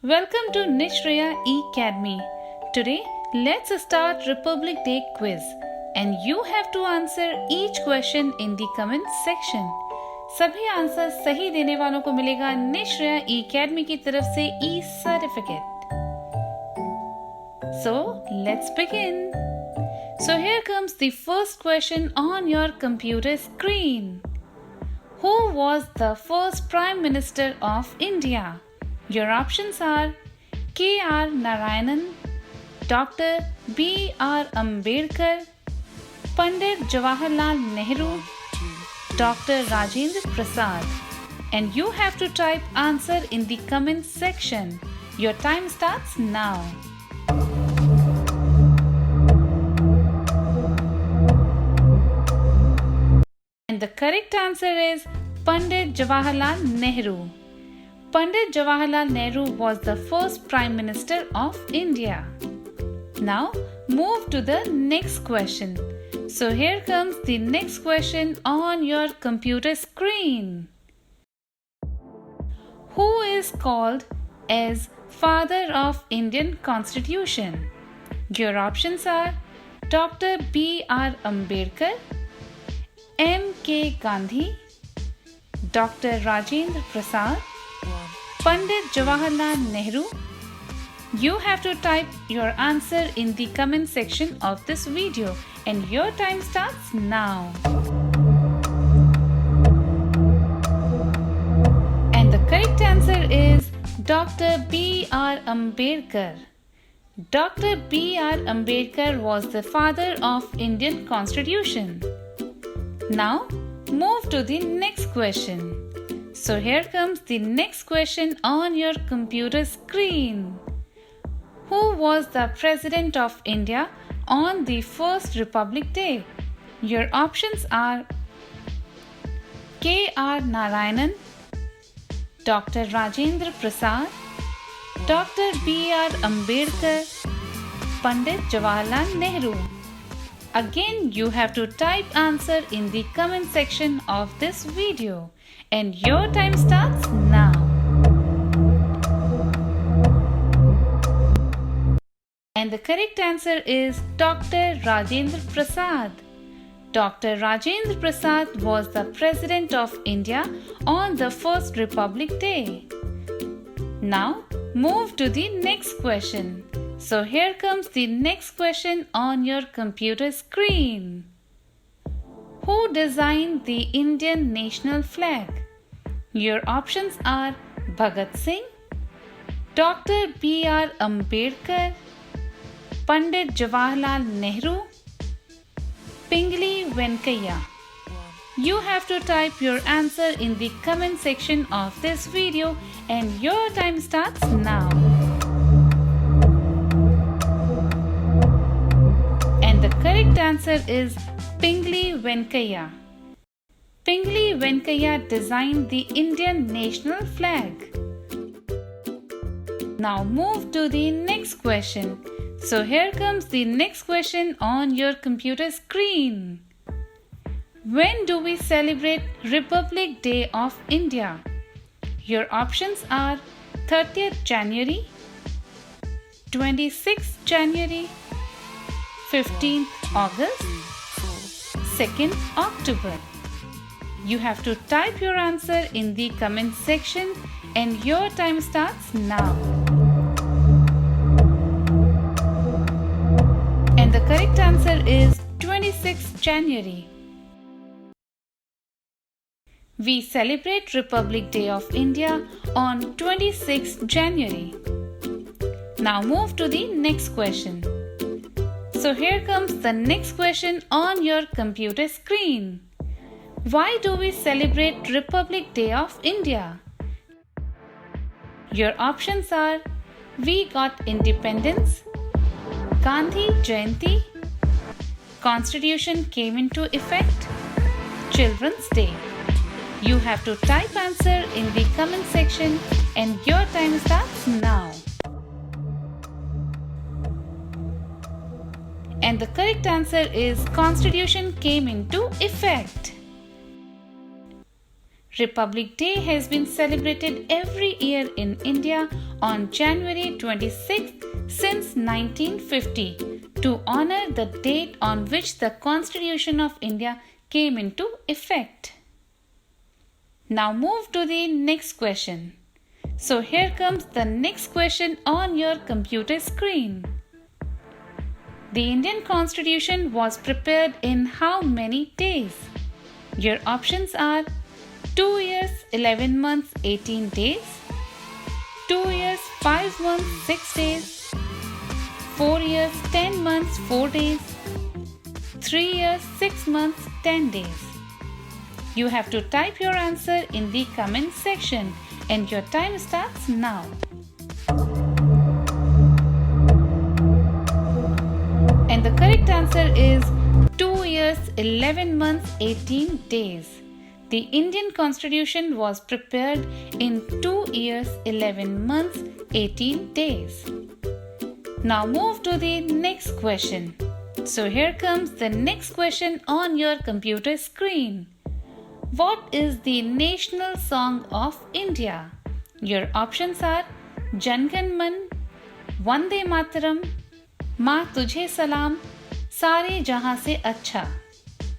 Welcome to Nishraya Academy. Today, let's start Republic Day quiz and you have to answer each question in the comment section. सभी answer सही देने वालों को मिलेगा निश्रया Academy की तरफ से e-certificate. So, let's begin. So here comes the first question on your computer screen. Who was the first Prime Minister of India? Your options are K.R. Narayanan, Dr. B.R. Ambedkar, Pandit Jawaharlal Nehru, Dr. Rajendra Prasad. And you have to type answer in the comment section. Your time starts now. And the correct answer is Pandit Jawaharlal Nehru. Pandit Jawaharlal Nehru was the first Prime Minister of India. Now move to the next question. So here comes the next question on your computer screen. Who is called as Father of Indian Constitution? Your options are Dr. B.R. Ambedkar, M.K. Gandhi, Dr. Rajendra Prasad, Pandit Jawaharlal Nehru. You have to type your answer in the comment section of this video and your time starts now. And the correct answer is Dr. B.R. Ambedkar. Dr. B.R. Ambedkar was the father of Indian Constitution. Now move to the next question. So here comes the next question on your computer screen. Who was the President of India on the first Republic Day? Your options are K.R. Narayanan, Dr. Rajendra Prasad, Dr. B.R. Ambedkar, Pandit Jawaharlal Nehru. Again, you have to type answer in the comment section of this video. And your time starts now. And the correct answer is Dr. Rajendra Prasad. Dr. Rajendra Prasad was the President of India on the first Republic Day. Now move to the next question. So here comes the next question on your computer screen. Who designed the Indian national flag? Your options are Bhagat Singh, Dr. B.R. Ambedkar, Pandit Jawaharlal Nehru, Pingali Venkaiah. You have to type your answer in the comment section of this video and your time starts now. And the correct answer is Pingali Venkaiah. Pingali Venkaiah designed the Indian national flag. Now move to the next question. So here comes the next question on your computer screen. When do we celebrate Republic Day of India? Your options are 30th January, 26th January, 15th August, 2nd October. You have to type your answer in the comment section and your time starts now. And the correct answer is 26th January. We celebrate Republic Day of India on 26th January. Now move to the next question. So here comes the next question on your computer screen. Why do we celebrate Republic Day of India? Your options are We got independence, Gandhi Jayanti, Constitution came into effect, Children's Day. You have to type answer in the comment section and your time starts now. And the correct answer is Constitution came into effect. Republic Day has been celebrated every year in India on January 26th since 1950 to honor the date on which the Constitution of India came into effect. Now move to the next question. So here comes the next question on your computer screen. The Indian Constitution was prepared in how many days? Your options are 2 years, 11 months, 18 days, 2 years, 5 months, 6 days, 4 years, 10 months, 4 days, 3 years, 6 months, 10 days. You have to type your answer in the comment section and your time starts now. And the correct answer is 2 years, 11 months, 18 days. The Indian Constitution was prepared in 2 years, 11 months, 18 days. Now move to the next question. So here comes the next question on your computer screen. What is the national song of India? Your options are Jan Gan Man, Vande Mataram, Maa Tujhe Salam, Sare Jahan Se Acha.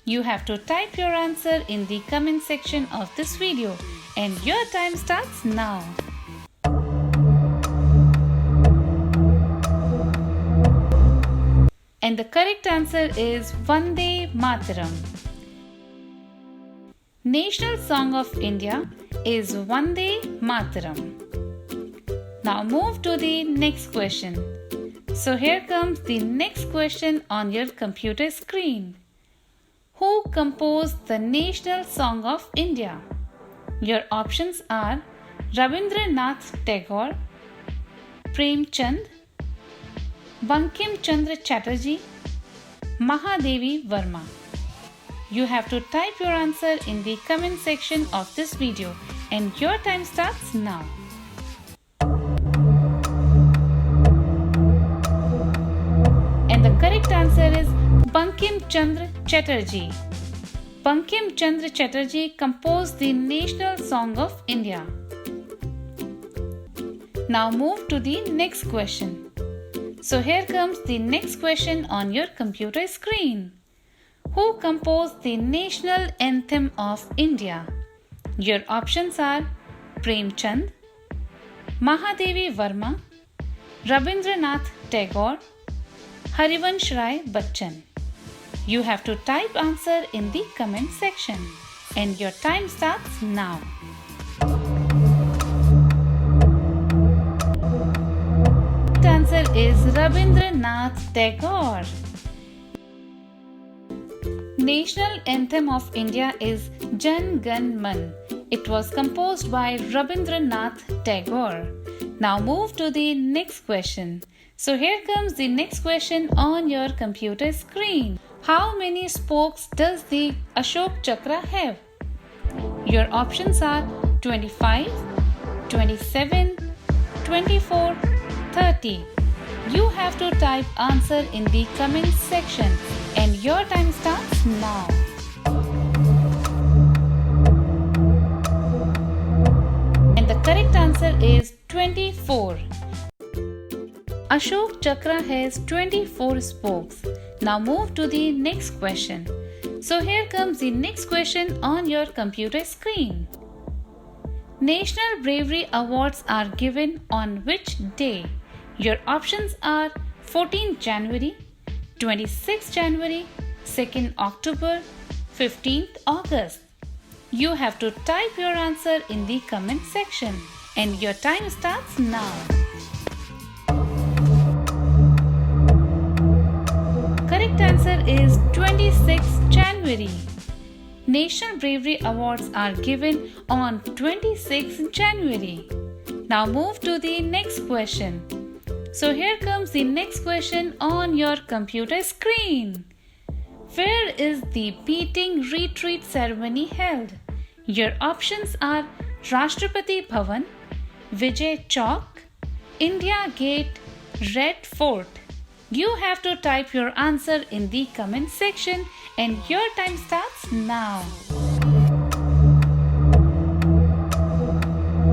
You have to type your answer in the comment section of this video and your time starts now. And the correct answer is Vande Mataram. National song of India is Vande Mataram. Now move to the next question. So here comes the next question on your computer screen. Who composed the national song of India? Your options are Rabindranath Tagore, Prem Chand, Bankim Chandra Chatterjee, Mahadevi Verma. You have to type your answer in the comment section of this video and your time starts now. And the correct answer is Bankim Chandra Chatterjee. Bankim Chandra Chatterjee composed the national song of India. Now move to the next question. So here comes the next question on your computer screen. Who composed the national anthem of India? Your options are Prem Chand, Mahadevi Verma, Rabindranath Tagore, Harivansh Rai Bachchan. You have to type answer in the comment section and your time starts now. The answer is Rabindranath Tagore. National anthem of India is Jan Gan Man. It was composed by Rabindranath Tagore. Now move to the next question. So here comes the next question on your computer screen. How many spokes does the Ashok Chakra have? Your options are 25, 27, 24, 30. You have to type answer in the comment section and your time starts now. And the correct answer is 24. Ashok Chakra has 24 spokes. Now move to the next question. So here comes the next question on your computer screen. National Bravery Awards are given on which day? Your options are 14th January, 26th January, 2nd October, 15th August. You have to type your answer in the comment section and your time starts now. Correct answer is 26th January. National Bravery Awards are given on 26th January. Now move to the next question. So here comes the next question on your computer screen. Where is the beating retreat ceremony held? Your options are Rashtrapati Bhavan, Vijay Chowk, India Gate, Red Fort. You have to type your answer in the comment section and your time starts now.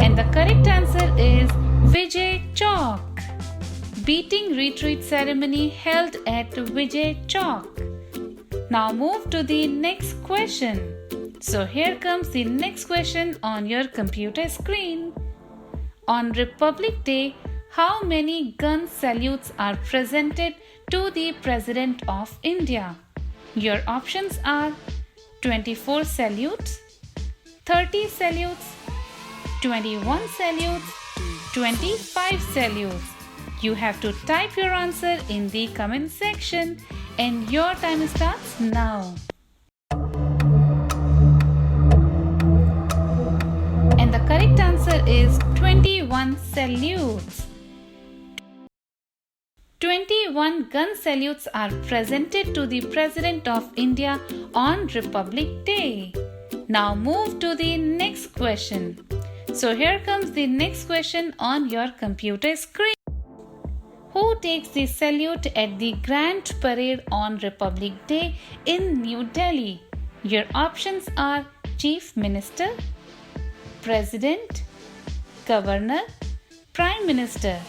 And the correct answer is Vijay Chowk. Beating retreat ceremony held at Vijay Chowk. Now move to the next question. So here comes the next question on your computer screen. On Republic Day, how many gun salutes are presented to the President of India? Your options are 24 salutes, 30 salutes, 21 salutes, 25 salutes. You have to type your answer in the comment section and your time starts now. And the correct answer is 21 salutes. 21 gun salutes are presented to the President of India on Republic Day. Now move to the next question. So here comes the next question on your computer screen. Who takes the salute at the Grand Parade on Republic Day in New Delhi? Your options are Chief Minister, President, Governor, Prime Minister.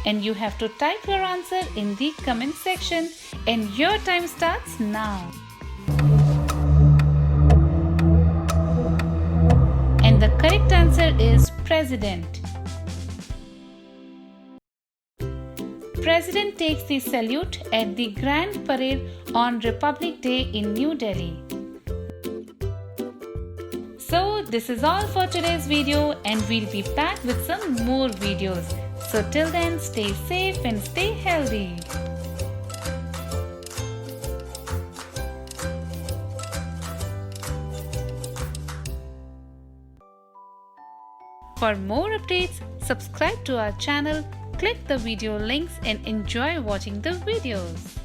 And you have to type your answer in the comment section and your time starts now. And the correct answer is President. President takes the salute at the Grand Parade on Republic Day in New Delhi. So this is all for today's video and we'll be back with some more videos. So till then, stay safe and stay healthy. For more updates, subscribe to our channel, click the video links and enjoy watching the videos.